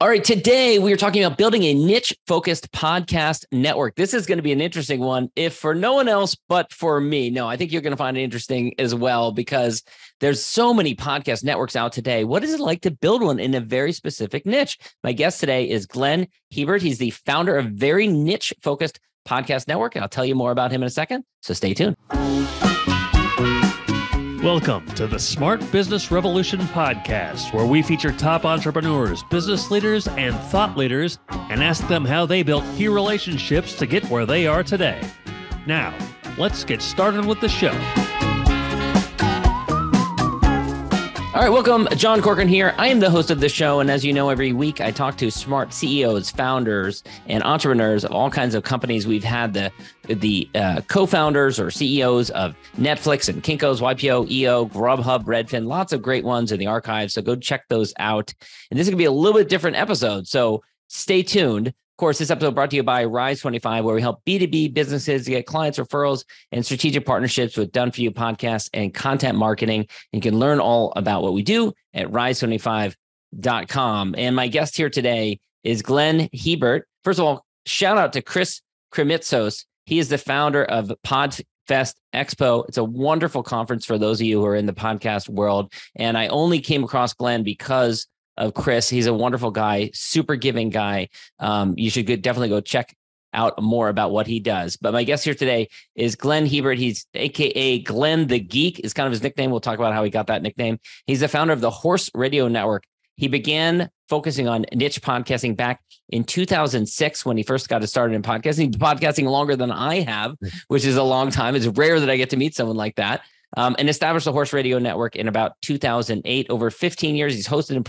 All right, today we are talking about building a niche-focused podcast network. This is going to be an interesting one, if for no one else but for me. No, I think you're going to find it interesting as well because there's so many podcast networks out today. What is it like to build one in a very specific niche? My guest today is Glenn Hebert. He's the founder of Very Niche-Focused Podcast Network, and I'll tell you more about him in a second, so stay tuned. Welcome to the Smart Business Revolution podcast, where we feature top entrepreneurs, business leaders, and thought leaders and ask them how they built key relationships to get where they are today. Now, let's get started with the show. All right, welcome. John Corcoran here. I am the host of the show, and as you know, every week I talk to smart CEOs, founders, and entrepreneurs of all kinds of companies. We've had the co-founders or CEOs of Netflix and Kinko's, YPO, EO, Grubhub, Redfin, lots of great ones in the archive, so go check those out. And this is going to be a little bit different episode, so stay tuned. Of course, this episode brought to you by Rise25, where we help B2B businesses get clients, referrals, and strategic partnerships with done-for-you podcasts and content marketing. You can learn all about what we do at rise25.com. And my guest here today is Glenn Hebert. First of all, shout out to Chris Krimitsos. He is the founder of PodFest Expo. It's a wonderful conference for those of you who are in the podcast world. And I only came across Glenn because of Chris. He's a wonderful guy, super giving guy. You should definitely go check out more about what he does. But my guest here today is Glenn Hebert. He's AKA Glenn the Geek is kind of his nickname. We'll talk about how he got that nickname. He's the founder of the Horse Radio Network. He began focusing on niche podcasting back in 2006 when he first got started in podcasting. He's been podcasting longer than I have, which is a long time. It's rare that I get to meet someone like that. And established the Horse Radio Network in about 2008. Over 15 years, he's hosted and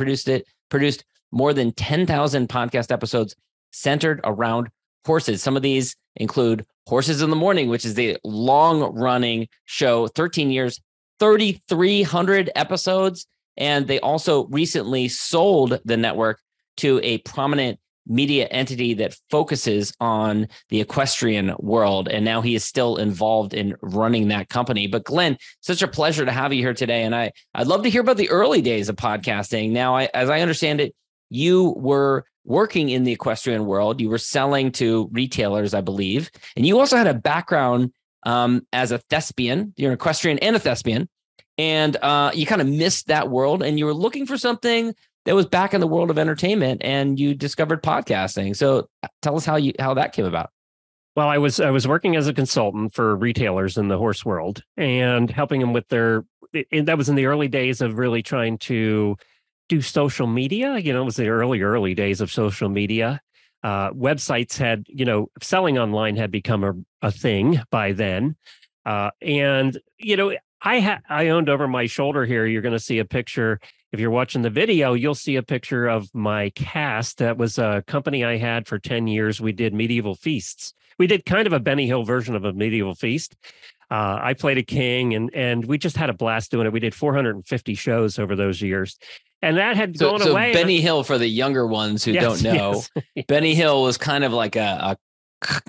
produced more than 10,000 podcast episodes centered around horses. Some of these include Horses in the Morning, which is the long-running show, 13 years, 3,300 episodes. And they also recently sold the network to a prominent media entity that focuses on the equestrian world. And now he is still involved in running that company. But Glenn, such a pleasure to have you here today. And I'd love to hear about the early days of podcasting. Now, as I understand it, you were working in the equestrian world. You were selling to retailers, I believe. And you also had a background as a thespian. You're an equestrian and a thespian. And you kind of missed that world. And you were looking for something that was back in the world of entertainment, and you discovered podcasting. So tell us how that came about. Well, I was working as a consultant for retailers in the horse world and helping them with that was in the early days of really trying to do social media. You know, it was the early days of social media. Websites had, selling online had become a thing by then. And, I owned over my shoulder here. You're going to see a picture. If you're watching the video, you'll see a picture of my cast. That was a company I had for 10 years. We did medieval feasts. We did kind of a Benny Hill version of a medieval feast. I played a king, and we just had a blast doing it. We did 450 shows over those years. And that had gone away. So Benny Hill, for the younger ones who don't know, Benny Hill was kind of like a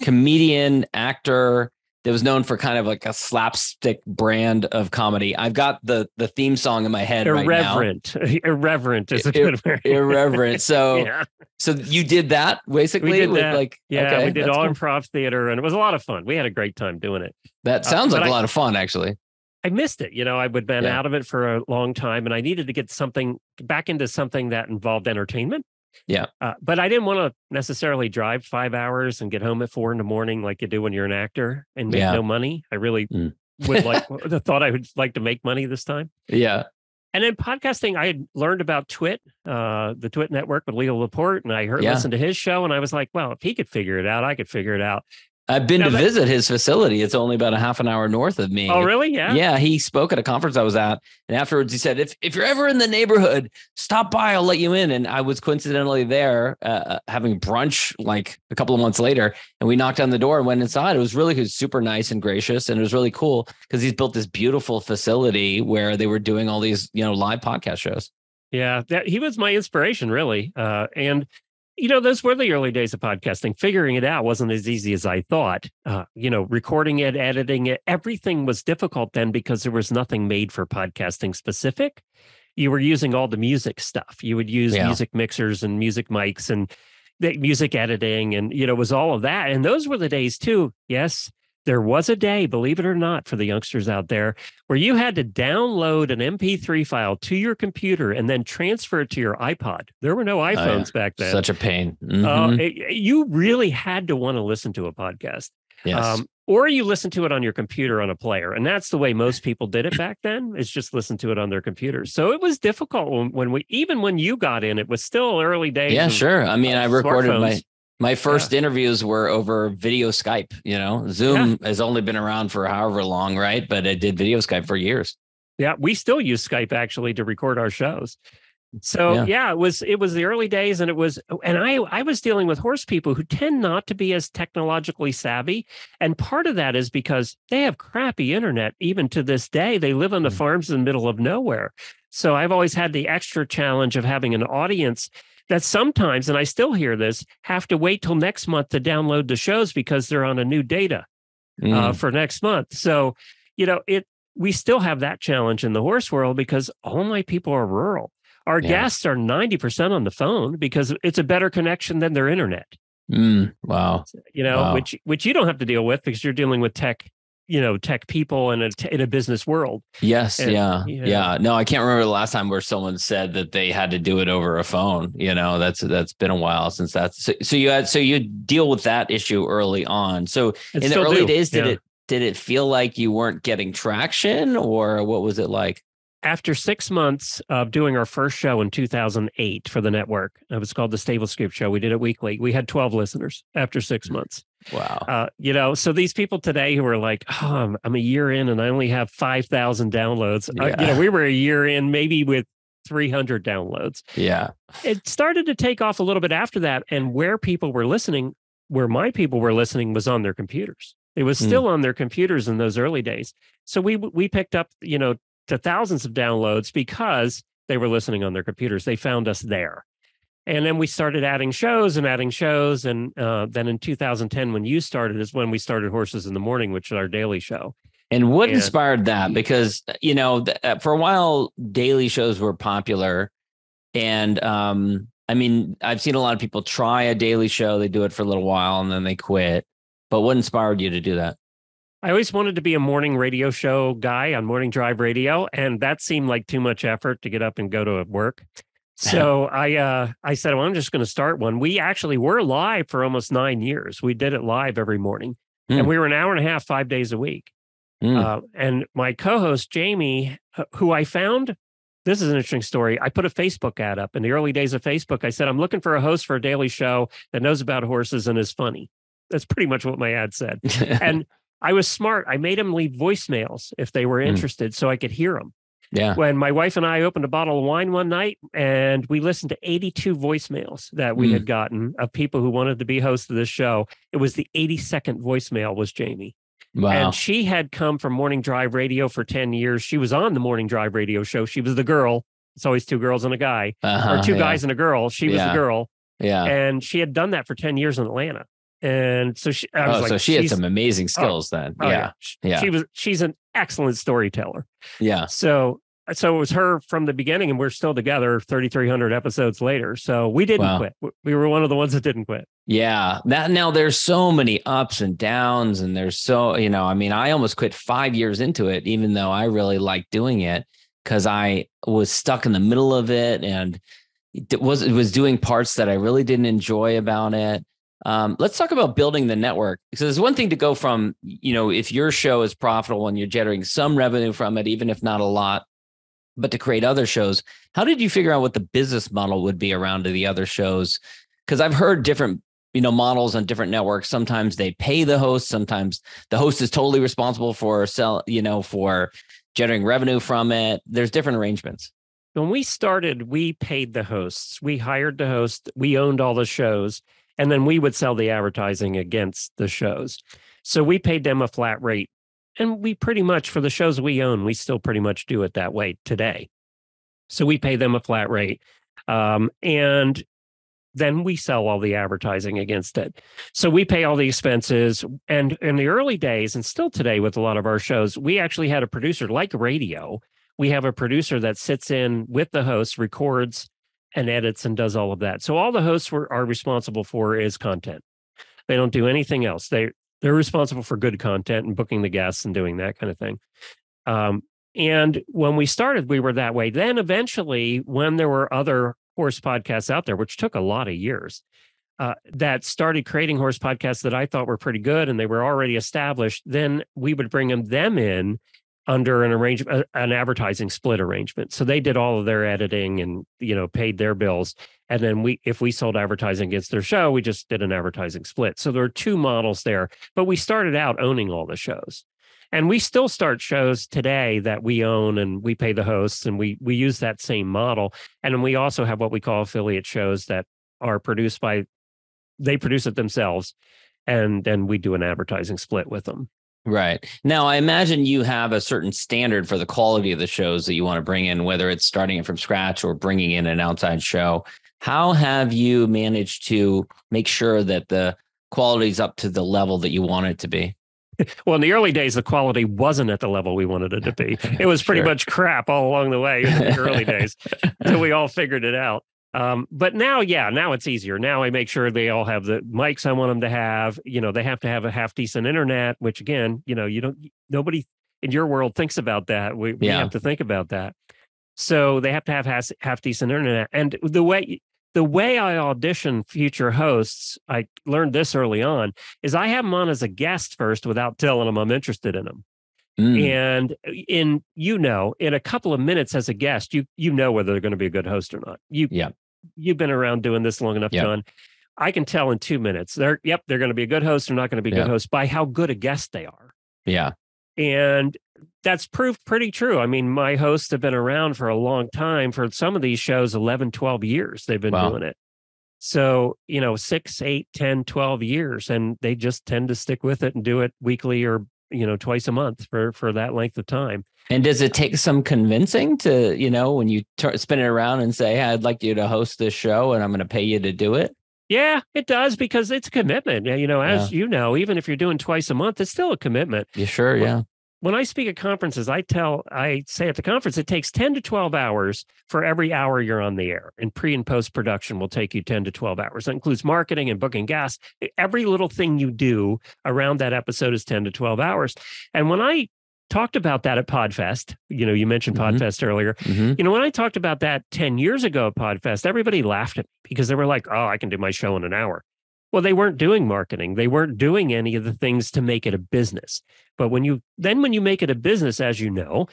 comedian, actor that was known for kind of like a slapstick brand of comedy. I've got the theme song in my head right now. Irreverent is a good word. Irreverent. So, So you did that basically? We did that. We did all improv theater, and it was a lot of fun. We had a great time doing it. That sounds like a lot of fun, actually. I missed it. I would been out of it for a long time, and I needed to get back into something that involved entertainment. Yeah. But I didn't want to necessarily drive 5 hours and get home at 4 a.m. like you do when you're an actor and make no money. I really thought I would like to make money this time. Yeah. And in podcasting, I had learned about Twit, the Twit Network with Leo Laporte, and I listened to his show, and I was like, well, if he could figure it out, I could figure it out. I've been to visit his facility. It's only about a half an hour north of me. Oh, really? Yeah. Yeah. He spoke at a conference I was at. And afterwards he said, if you're ever in the neighborhood, stop by, I'll let you in. And I was coincidentally there having brunch like a couple of months later. And we knocked on the door and went inside. It was really super nice and gracious. And it was really cool because he's built this beautiful facility where they were doing all these, live podcast shows. Yeah. He was my inspiration, really. And those were the early days of podcasting. Figuring it out wasn't as easy as I thought. Recording it, editing it, everything was difficult then because there was nothing made for podcasting specific. you were using all the music stuff. You would use Yeah. music mixers and music mics and the music editing, and it was all of that. And those were the days too. Yes, there was a day, believe it or not, for the youngsters out there, where you had to download an MP3 file to your computer and then transfer it to your iPod. There were no iPhones back then. Such a pain. Mm-hmm. You really had to want to listen to a podcast. Yes. Or you listen to it on your computer on a player. And that's the way most people did it back then, is just listen to it on their computers. So it was difficult even when you got in, it was still early days. Yeah, sure. I mean, I recorded my first interviews were over video Skype. Zoom has only been around for however long, right? But I did video Skype for years. Yeah, we still use Skype actually to record our shows. So it was the early days, and I was dealing with horse people who tend not to be as technologically savvy. And part of that is because they have crappy internet. Even to this day, they live on the farms in the middle of nowhere. So I've always had the extra challenge of having an audience that sometimes, and I still hear this, have to wait till next month to download the shows because they're on a new data for next month. So, we still have that challenge in the horse world because all my people are rural. Our guests are 90% on the phone because it's a better connection than their internet. Wow. Wow. Which you don't have to deal with because you're dealing with tech people in a business world. Yes. Yeah. No, I can't remember the last time where someone said that they had to do it over a phone. That's been a while since that's so you deal with that issue early on. So in the early days, did it feel like you weren't getting traction, or what was it like? After 6 months of doing our first show in 2008 for the network, it was called the Stable Scoop Show. We did it weekly. We had 12 listeners after 6 months. Wow. So these people today who are like, oh, I'm a year in and I only have 5,000 downloads. We were a year in maybe with 300 downloads. Yeah. It started to take off a little bit after that. And where my people were listening was on their computers. It was still on their computers in those early days. So we picked up, to thousands of downloads because they were listening on their computers. They found us there. And then we started adding shows. And then in 2010, when you started, is when we started Horses in the Morning, which is our daily show. And what inspired that? Because, for a while, daily shows were popular. And I've seen a lot of people try a daily show. They do it for a little while and then they quit. But what inspired you to do that? I always wanted to be a morning radio show guy on Morning Drive Radio, and that seemed like too much effort to get up and go to work. So I said, well, I'm just going to start one. We actually were live for almost 9 years. We did it live every morning, and we were an hour and a half, 5 days a week. And my co-host, Jamie, who I found, this is an interesting story. I put a Facebook ad up in the early days of Facebook. I said, I'm looking for a host for a daily show that knows about horses and is funny. That's pretty much what my ad said. And I was smart. I made them leave voicemails if they were interested so I could hear them. Yeah. When my wife and I opened a bottle of wine one night and we listened to 82 voicemails that we had gotten of people who wanted to be hosts of this show, it was the 82nd voicemail was Jamie. Wow. And she had come from Morning Drive Radio for 10 years. She was on the Morning Drive Radio show. She was the girl. It's always two girls and a guy, or two guys and a girl. She was the girl. Yeah. And she had done that for 10 years in Atlanta. And so she had some amazing skills then. Yeah. She's an excellent storyteller. Yeah. So it was her from the beginning, and we're still together 3,300 episodes later. So we didn't quit. We were one of the ones that didn't quit. Yeah. Now there's so many ups and downs, and there's I almost quit 5 years into it, even though I really liked doing it because I was stuck in the middle of it. And it was doing parts that I really didn't enjoy about it. Let's talk about building the network. So there's one thing to go from, if your show is profitable and you're generating some revenue from it, even if not a lot, but to create other shows. How did you figure out what the business model would be around to the other shows? Because I've heard different, models on different networks. Sometimes they pay the host. Sometimes the host is totally responsible for for generating revenue from it. There's different arrangements. When we started, we paid the hosts. We hired the host. We owned all the shows. And then we would sell the advertising against the shows. So we paid them a flat rate. And we pretty much, for the shows we own, we still pretty much do it that way today. So we pay them a flat rate. And then we sell all the advertising against it. So we pay all the expenses. And in the early days, and still today with a lot of our shows, we actually had a producer like radio. we have a producer that sits in with the host, records and edits and does all of that. So all the hosts are responsible for is content. They don't do anything else. They're responsible for good content and booking the guests and doing that kind of thing. And when we started, we were that way. Then eventually, when there were other horse podcasts out there, which took a lot of years, that started creating horse podcasts that I thought were pretty good and they were already established, then we would bring them in under an advertising split arrangement. So they did all of their editing and, paid their bills. And then if we sold advertising against their show, we just did an advertising split. So there are two models there, but we started out owning all the shows. And we still start shows today that we own and we pay the hosts, and we use that same model. And then we also have what we call affiliate shows that are produced they produce it themselves, and then we do an advertising split with them. Right. Now, I imagine you have a certain standard for the quality of the shows that you want to bring in, whether it's starting it from scratch or bringing in an outside show. How have you managed to make sure that the quality is up to the level that you want it to be? Well, in the early days, the quality wasn't at the level we wanted it to be. It was pretty much crap all along the way in the early days until we all figured it out. But now it's easier. Now I make sure they all have the mics I want them to have. They have to have a half decent internet, which again, nobody in your world thinks about that. We have to think about that. So they have to have half decent internet. And the way I audition future hosts, I learned this early on, is I have them on as a guest first without telling them I'm interested in them. And in a couple of minutes as a guest, you know whether they're going to be a good host or not. You've been around doing this long enough, John. I can tell in 2 minutes. They're going to be a good host or not going to be a good host by how good a guest they are. Yeah. And that's proved pretty true. I mean, my hosts have been around for a long time. For some of these shows, 11, 12 years they've been doing it. So, 6, 8, 10, 12 years. And they just tend to stick with it and do it weekly or, twice a month for that length of time. And does it take some convincing to, when you spin it around and say, hey, I'd like you to host this show and I'm going to pay you to do it? Yeah, it does, because it's a commitment. As even if you're doing twice a month, it's still a commitment. Yeah, sure. Yeah. When I speak at conferences, I say at the conference, it takes 10 to 12 hours for every hour you're on the air. And pre and post production will take you 10 to 12 hours. That includes marketing and booking guests. Every little thing you do around that episode is 10 to 12 hours. And when I talked about that at PodFest, you mentioned PodFest earlier. When I talked about that 10 years ago at PodFest, everybody laughed at me because they were like, oh, I can do my show in an hour. Well, they weren't doing marketing. They weren't doing any of the things to make it a business. But when you make it a business, as you know,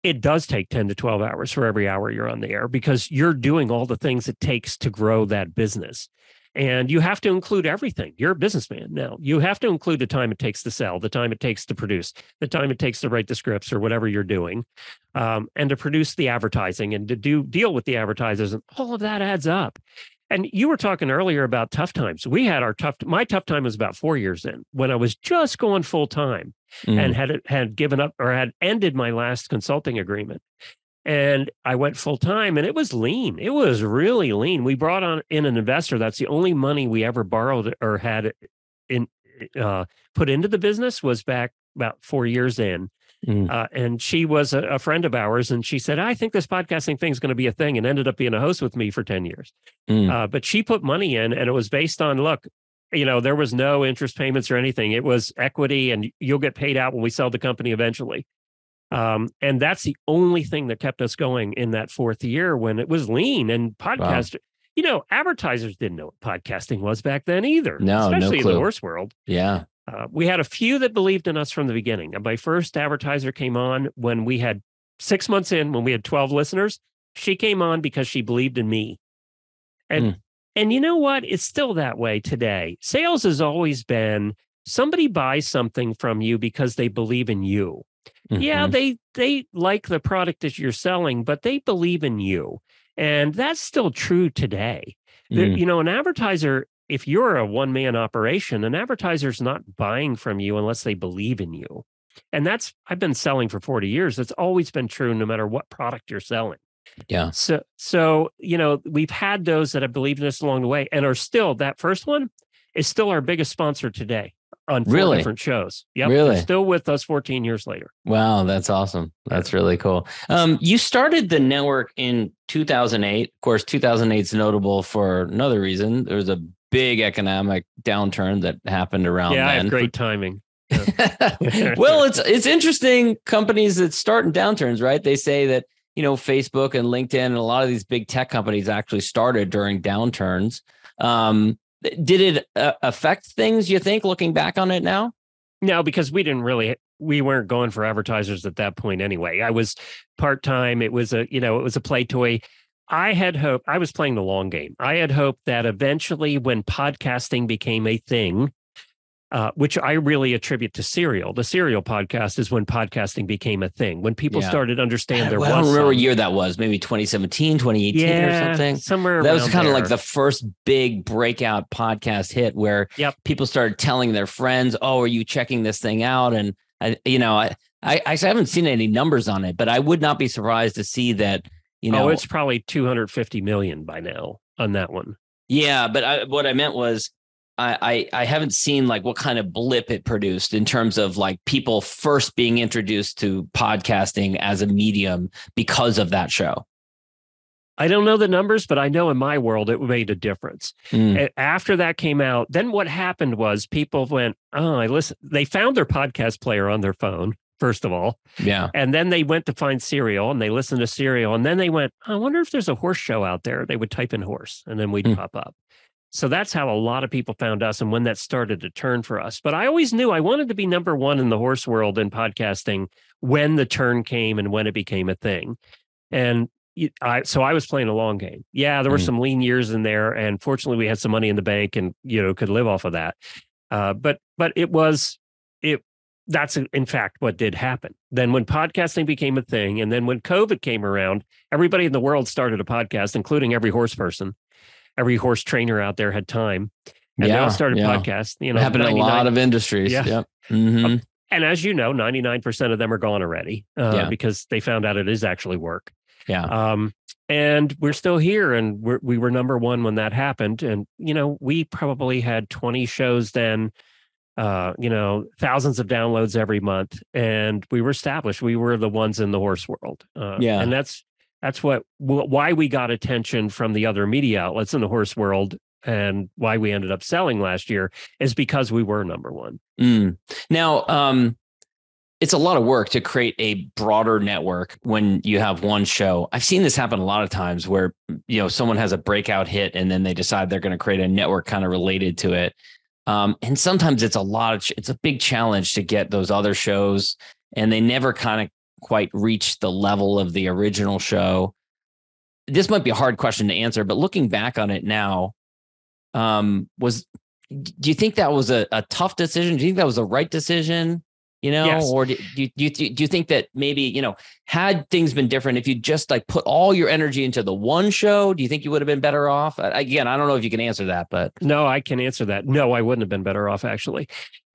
it does take 10 to 12 hours for every hour you're on the air, because you're doing all the things it takes to grow that business. And you have to include everything. You're a businessman now. You have to include the time it takes to sell, the time it takes to produce, the time it takes to write the scripts or whatever you're doing, and to produce the advertising and to deal with the advertisers. And all of that adds up. And you were talking earlier about tough times. We had my tough time was about 4 years in, when I was just going full time and had given up or had ended my last consulting agreement. And I went full time, and it was lean. It was really lean. We brought in an investor. That's the only money we ever borrowed or had put into the business was back about 4 years in. And she was a friend of ours, and she said, I think this podcasting thing is going to be a thing, and ended up being a host with me for 10 years. But she put money in, and it was based on, look, there was no interest payments or anything. It was equity, and you'll get paid out when we sell the company eventually. And that's the only thing that kept us going in that fourth year when it was lean. And advertisers didn't know what podcasting was back then either. No, especially no clue. in the horse world. Yeah. We had a few that believed in us from the beginning. And my first advertiser came on when we had 6 months in, when we had 12 listeners. She came on because she believed in me. And you know what? It's still that way today. Sales has always been somebody buys something from you because they believe in you. Yeah, they like the product that you're selling, but they believe in you. And that's still true today. An advertiser, if you're a one-man operation, an advertiser's not buying from you unless they believe in you. And I've been selling for 40 years. That's always been true no matter what product you're selling. Yeah. So we've had those that have believed in us along the way and are still, that first one is still our biggest sponsor today. on 4 Really? different shows. Yep. Really? They're still with us 14 years later. Wow, that's awesome. That's really cool. You started the network in 2008. Of course, 2008 is notable for another reason. There was a big economic downturn that happened around Yeah, I then. have great timing. Well, it's interesting. Companies that start in downturns, right? They say that, Facebook and LinkedIn and a lot of these big tech companies actually started during downturns. Did it affect things, you think, looking back on it now? No, because we weren't going for advertisers at that point anyway. I was part-time. It was a play toy. I had hoped, I was playing the long game. I had hoped that eventually when podcasting became a thing, which I really attribute to Serial. The Serial podcast is when podcasting became a thing, when people started to understand there was. I don't remember what year that was, maybe 2017, 2018 or something. Somewhere that was kind of there. like the first big breakout podcast hit where people started telling their friends, "Oh, are you checking this thing out?" And I haven't seen any numbers on it, but I would not be surprised to see that. It's probably 250 million by now on that one. Yeah, but what I meant was, I haven't seen like what kind of blip it produced in terms of like people first being introduced to podcasting as a medium because of that show. I don't know the numbers, but I know in my world it made a difference. After that came out, then what happened was people went, they found their podcast player on their phone, first of all. Yeah. And then they went to find Serial and they listened to Serial. And then they went, I wonder if there's a horse show out there. They would type in horse and then we'd pop up. So that's how a lot of people found us and when that started to turn for us. But I always knew I wanted to be number one in the horse world in podcasting when the turn came and when it became a thing. And so I was playing a long game. Yeah, there were some lean years in there. And fortunately, we had some money in the bank and, could live off of that. But that's in fact what did happen. Then when podcasting became a thing and then when COVID came around, everybody in the world started a podcast, including every horse person. Every horse trainer out there had time, and they all started podcasts. It happened in a lot of industries. Yeah. Yep. Mm-hmm. And as you know, 99% of them are gone already because they found out it is actually work. Yeah. And we're still here, and we were number one when that happened. And we probably had 20 shows then. Thousands of downloads every month, and we were established. We were the ones in the horse world. And that's why we got attention from the other media outlets in the horse world and why we ended up selling last year is because we were number one. Now, it's a lot of work to create a broader network when you have one show. I've seen this happen a lot of times where, someone has a breakout hit and then they decide they're going to create a network kind of related to it. And sometimes it's a big challenge to get those other shows and they never kind of quite reach the level of the original show. This might be a hard question to answer, but looking back on it now, do you think that was a tough decision? Do you think that was the right decision? Yes. Or do you think that maybe, had things been different, if you just like put all your energy into the one show, do you think you would have been better off? Again, I don't know if you can answer that, but. No, I can answer that. No, I wouldn't have been better off actually.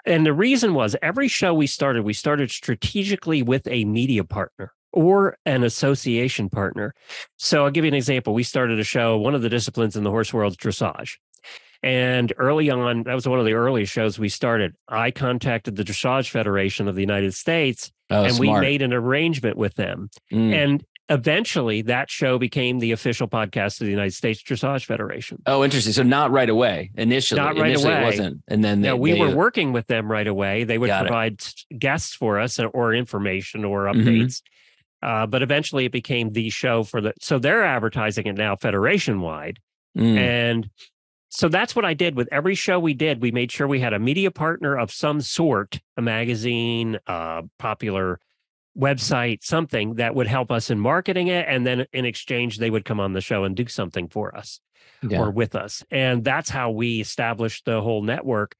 And the reason was every show we started strategically with a media partner or an association partner. So I'll give you an example. We started a show, one of the disciplines in the horse world is dressage. And early on, that was one of the earliest shows we started. I contacted the Dressage Federation of the United States and we made an arrangement with them. And eventually that show became the official podcast of the United States Dressage Federation. Oh, interesting. So not right away. Initially it wasn't. And then we were working with them right away. They would provide guests for us or information or updates. But eventually it became the show so they're advertising it now federation wide. And so that's what I did with every show we did. We made sure we had a media partner of some sort, a magazine, popular website, something that would help us in marketing it. And then in exchange, they would come on the show and do something for us or with us. And that's how we established the whole network.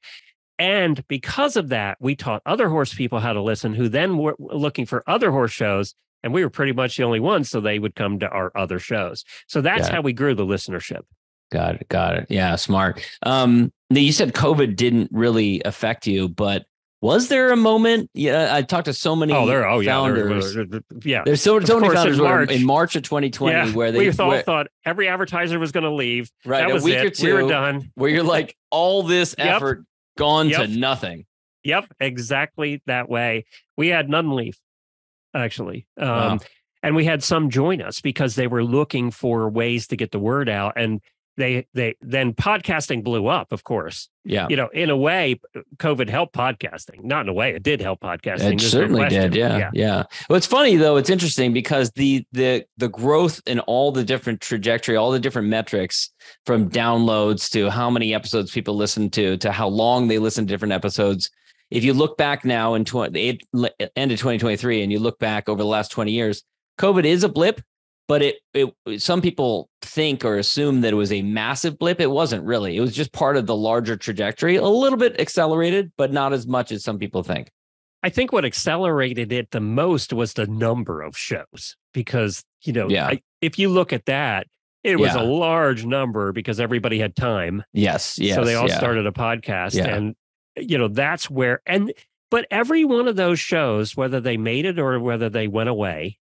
And because of that, we taught other horse people how to listen, who then were looking for other horse shows. And we were pretty much the only ones. So they would come to our other shows. So that's how we grew the listenership. Got it. Yeah, smart. You said COVID didn't really affect you, but was there a moment? Yeah, I talked to so many founders. There's so many founders in March of 2020 where they thought every advertiser was going to leave. Right, that was a week or two, we were done. Where you're like, all this effort gone to nothing. Yep, exactly that way. We had none leave, actually. Wow. And we had some join us because they were looking for ways to get the word out. And they then podcasting blew up, of course. Yeah. In a way, COVID helped podcasting. Not in a way, it did help podcasting. It certainly did. Yeah. Well, it's funny though. It's interesting because the growth in all the different trajectory, all the different metrics, from downloads to how many episodes people listen to how long they listen to different episodes. If you look back now in end of 2023 and you look back over the last 20 years, COVID is a blip, but it some people think or assume that it was a massive blip. It wasn't really. It was just part of the larger trajectory, a little bit accelerated, but not as much as some people think. I think what accelerated it the most was the number of shows, because, if you look at that, it was a large number because everybody had time. Yes. So they all started a podcast, and, that's where, but every one of those shows, whether they made it or whether they went away,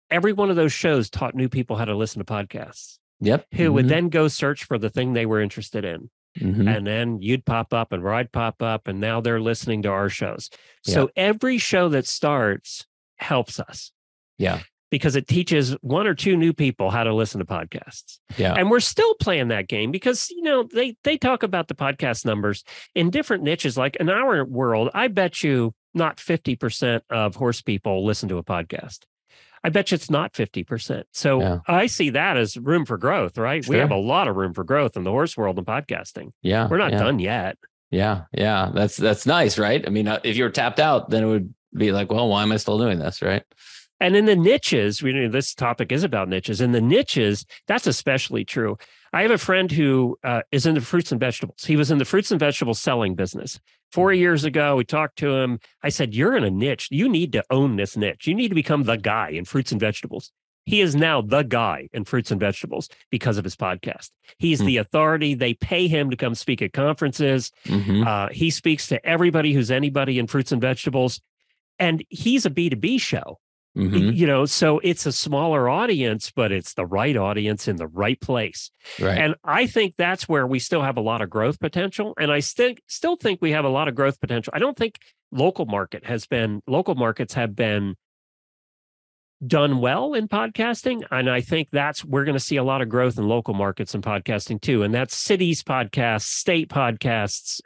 every one of those shows taught new people how to listen to podcasts. Yep. Who would then go search for the thing they were interested in. And then you'd pop up and I'd pop up, and now they're listening to our shows. So every show that starts helps us. Yeah. Because it teaches one or two new people how to listen to podcasts. Yeah. And we're still playing that game because, they talk about the podcast numbers in different niches. Like in our world, I bet you not 50% of horse people listen to a podcast. I bet you it's not 50%. So I see that as room for growth, right? Sure. We have a lot of room for growth in the horse world and podcasting. Yeah. We're not done yet. Yeah. Yeah. That's nice, right? I mean, if you're tapped out, then it would be like, well, why am I still doing this, right? And in the niches, this topic is about niches. In the niches, that's especially true. I have a friend who is in the fruits and vegetables. He was in the fruits and vegetables selling business. 4 years ago, we talked to him. I said, you're in a niche. You need to own this niche. You need to become the guy in fruits and vegetables. He is now the guy in fruits and vegetables because of his podcast. He's the authority. They pay him to come speak at conferences. He speaks to everybody who's anybody in fruits and vegetables. And he's a B2B show. So it's a smaller audience, but it's the right audience in the right place. Right. And I think that's where we still have a lot of growth potential. And I still think we have a lot of growth potential. I don't think local markets have been done well in podcasting. And I think we're going to see a lot of growth in local markets in podcasting too. And that's cities podcasts, state podcasts,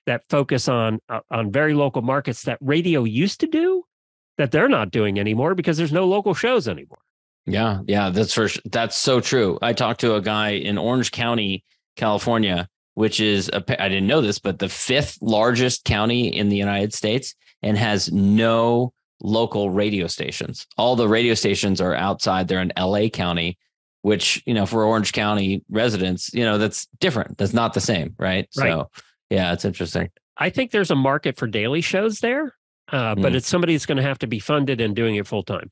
that focus on very local markets that radio used to do, that they're not doing anymore because there's no local shows anymore. Yeah. That's so true. I talked to a guy in Orange County, California, which is, I didn't know this, but the 5th largest county in the United States, and has no local radio stations. All the radio stations are outside. They're in LA County, which, for Orange County residents, that's different. That's not the same. Right. So yeah, it's interesting. I think there's a market for daily shows there. But it's somebody that's going to have to be funded and doing it full time.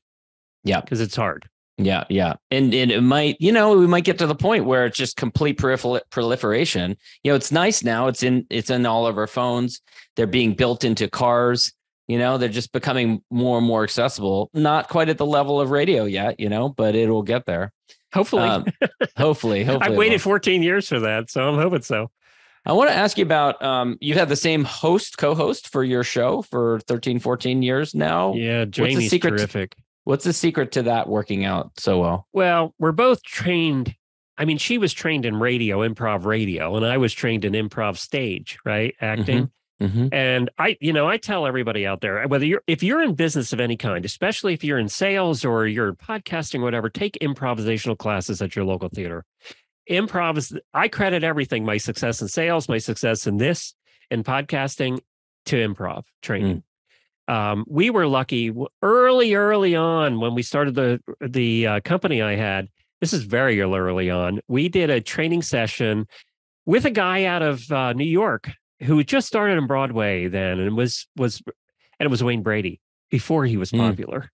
Yeah. Because it's hard. Yeah. Yeah. And it might, we might get to the point where it's just complete proliferation. It's nice now. It's in all of our phones. They're being built into cars. They're just becoming more and more accessible. Not quite at the level of radio yet, but it will get there. Hopefully. Hopefully. I've waited 14 years for that, so I'm hoping so. I want to ask you about, you've had the same co-host for your show for 13, 14 years now. Yeah, Jamie's terrific. What's the secret to that working out so well? Well, we're both trained. I mean, she was trained in improv radio, and I was trained in improv stage, right? Acting. And I tell everybody out there, if you're in business of any kind, especially if you're in sales or you're podcasting or whatever, take improvisational classes at your local theater. Improv is, I credit everything, my success in sales, my success in podcasting, to improv training. We were lucky early on when we started the company I had. This is very early on. We did a training session with a guy out of New York who had just started on Broadway then, and it was Wayne Brady before he was popular.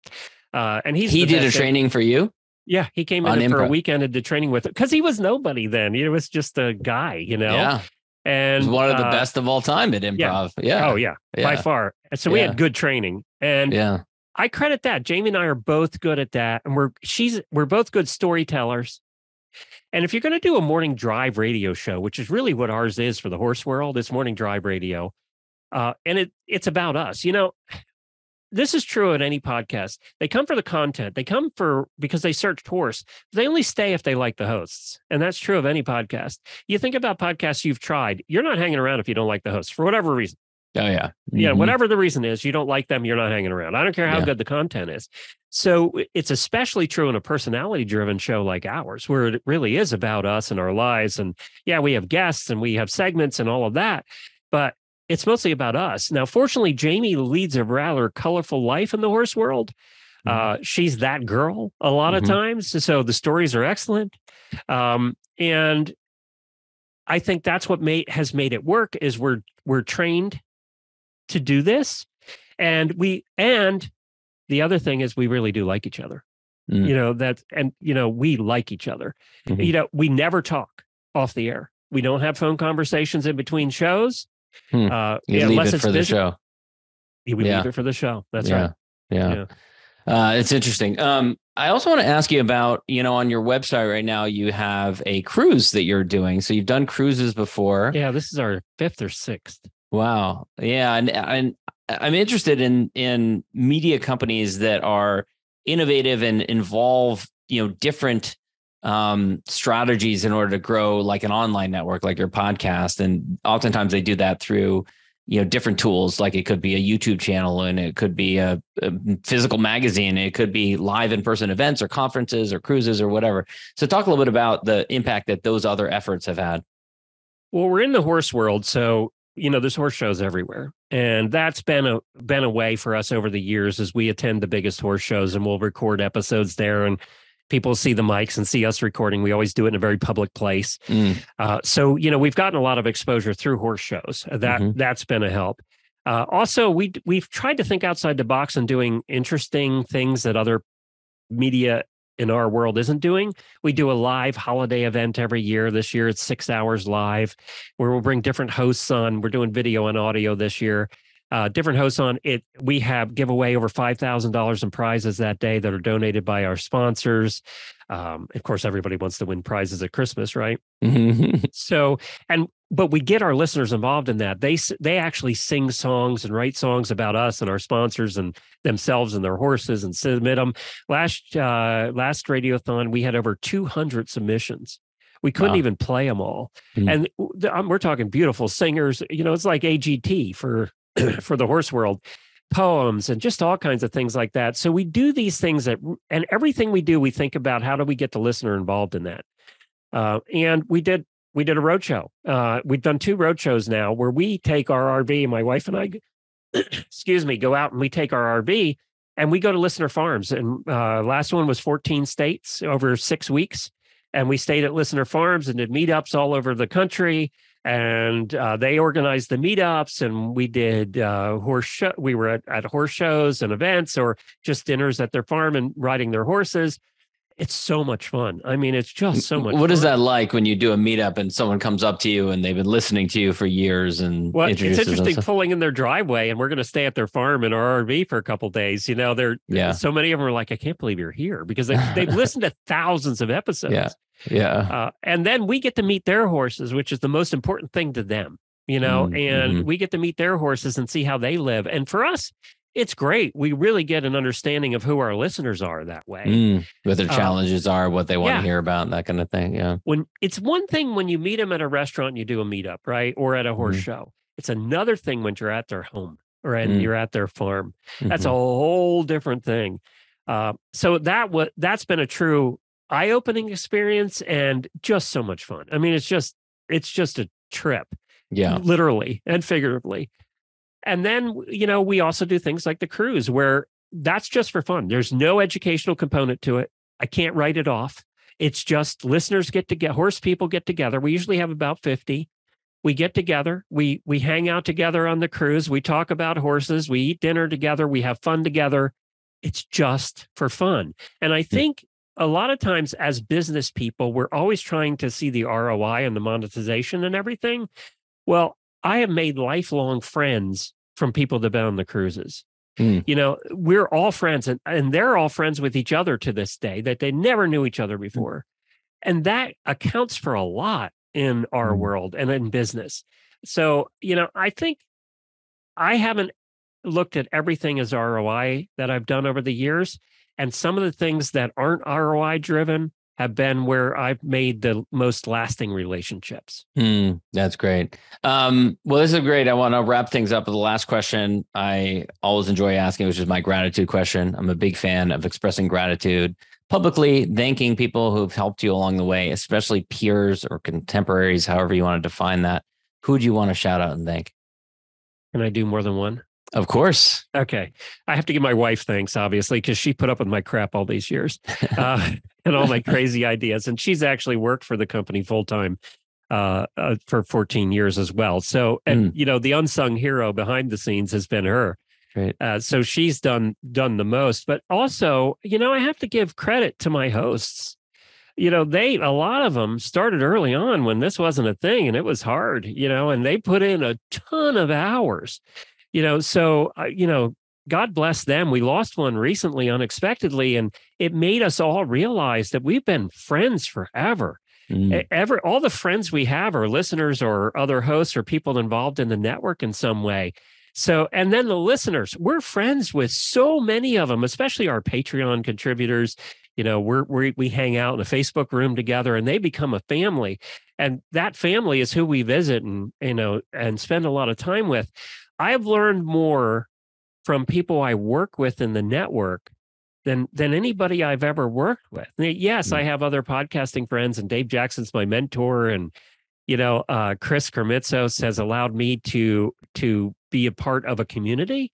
And he did a training for you. Yeah, he came in for a weekend and did training with it because he was nobody then. He was just a guy, Yeah. And he was one of the best of all time at improv. Yeah. Oh, yeah. By far. So we had good training. And I credit that. Jamie and I are both good at that. And we're both good storytellers. And if you're going to do a morning drive radio show, which is really what ours is for the horse world, it's morning drive radio. And it's about us. This is true at any podcast. They come for the content. They come because they searched horse. They only stay if they like the hosts. And that's true of any podcast. You think about podcasts you've tried, you're not hanging around if you don't like the hosts for whatever reason. Oh, yeah. Mm-hmm. Yeah, whatever the reason is, you don't like them, you're not hanging around. I don't care how good the content is. So it's especially true in a personality-driven show like ours, where it really is about us and our lives. And yeah, we have guests and we have segments and all of that. But it's mostly about us. Now, fortunately, Jamie leads a rather colorful life in the horse world. She's that girl a lot of times. So the stories are excellent. And I think that's what has made it work is we're trained to do this. And the other thing is we really do like each other. We like each other. We never talk off the air. We don't have phone conversations in between shows. You leave it for the show. We leave it for the show. That's right. Yeah. It's interesting. I also want to ask you about, on your website right now, you have a cruise that you're doing. So you've done cruises before. Yeah, this is our 5th or 6th. Wow. Yeah. And I'm interested in media companies that are innovative and involve, different strategies in order to grow like an online network, like your podcast. And oftentimes they do that through, different tools. Like it could be a YouTube channel and it could be a physical magazine. It could be live in-person events or conferences or cruises or whatever. So talk a little bit about the impact that those other efforts have had. Well, we're in the horse world. So, there's horse shows everywhere. And that's been a way for us over the years as we attend the biggest horse shows and we'll record episodes there and people see the mics and see us recording. We always do it in a very public place. So, we've gotten a lot of exposure through horse shows. That's been a help. Also, we've tried to think outside the box and doing interesting things that other media in our world isn't doing. We do a live holiday event every year. This year, it's 6 hours live, where we'll bring different hosts on. We're doing video and audio this year. Different hosts on it. We give away over $5,000 in prizes that day that are donated by our sponsors. Of course, everybody wants to win prizes at Christmas, right? So, but we get our listeners involved in that. They actually sing songs and write songs about us and our sponsors and themselves and their horses and submit them. Last Radiothon, we had over 200 submissions. We couldn't even play them all. And we're talking beautiful singers. It's like AGT for the horse world, poems and just all kinds of things like that. So we do these things and everything we do, we think about how do we get the listener involved in that. And we did a road show. We've done 2 road shows now where we take our RV, my wife and I, go out and we take our RV and we go to listener farms. And last one was 14 states over 6 weeks. And we stayed at listener farms and did meetups all over the country. And they organized the meetups, and we did horse show. We were at horse shows and events, or just dinners at their farm and riding their horses. It's so much fun. I mean, it's just so much fun. What is that like when you do a meetup and someone comes up to you and they've been listening to you for years and it's interesting pulling in their driveway, and we're going to stay at their farm in our RV for a couple of days. So many of them are like, I can't believe you're here because they've listened to thousands of episodes. And then we get to meet their horses, which is the most important thing to them, and we get to meet their horses and see how they live. And for us, it's great. We really get an understanding of who our listeners are that way. What their challenges are, what they want to hear about, and that kind of thing. Yeah. When it's one thing when you meet them at a restaurant and you do a meetup, right? Or at a horse show. It's another thing when you're at their home or you're at their farm. That's a whole different thing. So that's been a true eye-opening experience and just so much fun. I mean, it's just a trip. Yeah. Literally and figuratively. And then, we also do things like the cruise where that's just for fun. There's no educational component to it. I can't write it off. It's just listeners horse people get together. We usually have about 50. We get together. We hang out together on the cruise. We talk about horses. We eat dinner together. We have fun together. It's just for fun. And I think a lot of times as business people, we're always trying to see the ROI and the monetization and everything. Well, I have made lifelong friends from people that have been on the cruises. We're all friends and they're all friends with each other to this day that they never knew each other before. And that accounts for a lot in our world and in business. So, I think I haven't looked at everything as ROI that I've done over the years. And some of the things that aren't ROI driven have been where I've made the most lasting relationships. That's great. Well, this is great. I want to wrap things up with the last question I always enjoy asking, which is my gratitude question. I'm a big fan of expressing gratitude publicly, thanking people who've helped you along the way, especially peers or contemporaries, however you want to define that. Who do you want to shout out and thank? Can I do more than one? Of course. Okay. I have to give my wife thanks, obviously, because she put up with my crap all these years and all my crazy ideas. And she's actually worked for the company full time for 14 years as well. So, and the unsung hero behind the scenes has been her. Right. So she's done the most. But also, I have to give credit to my hosts. A lot of them started early on when this wasn't a thing and it was hard, and they put in a ton of hours. So, God bless them. We lost one recently unexpectedly, and it made us all realize that we've been friends forever. All the friends we have are listeners or other hosts or people involved in the network in some way. So, and then the listeners, we're friends with so many of them, especially our Patreon contributors. We hang out in a Facebook room together, and they become a family. And that family is who we visit and spend a lot of time with. I've learned more from people I work with in the network than anybody I've ever worked with. Yes, I have other podcasting friends, and Dave Jackson's my mentor, and Chris Kermitzos has allowed me to be a part of a community.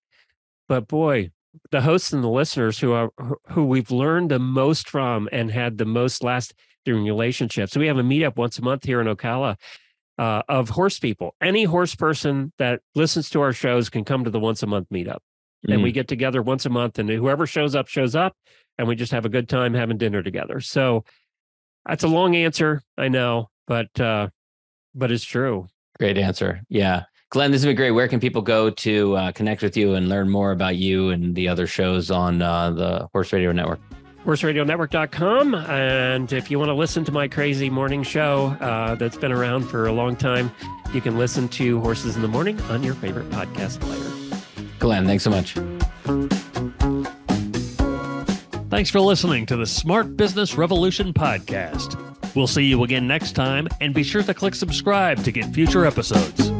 But boy, the hosts and the listeners who we've learned the most from and had the most lasting relationships. So we have a meetup once a month here in Ocala. Of horse people. Any horse person that listens to our shows can come to the once a month meetup. And we get together once a month, and whoever shows up, and we just have a good time having dinner together. So that's a long answer, I know, but it's true. Great answer. Yeah. Glenn, this has been great. Where can people go to connect with you and learn more about you and the other shows on the Horse Radio Network? HorseRadioNetwork.com. And if you want to listen to my crazy morning show that's been around for a long time, you can listen to Horses in the Morning on your favorite podcast player. Glenn, thanks so much. Thanks for listening to the Smart Business Revolution podcast. We'll see you again next time, and be sure to click subscribe to get future episodes.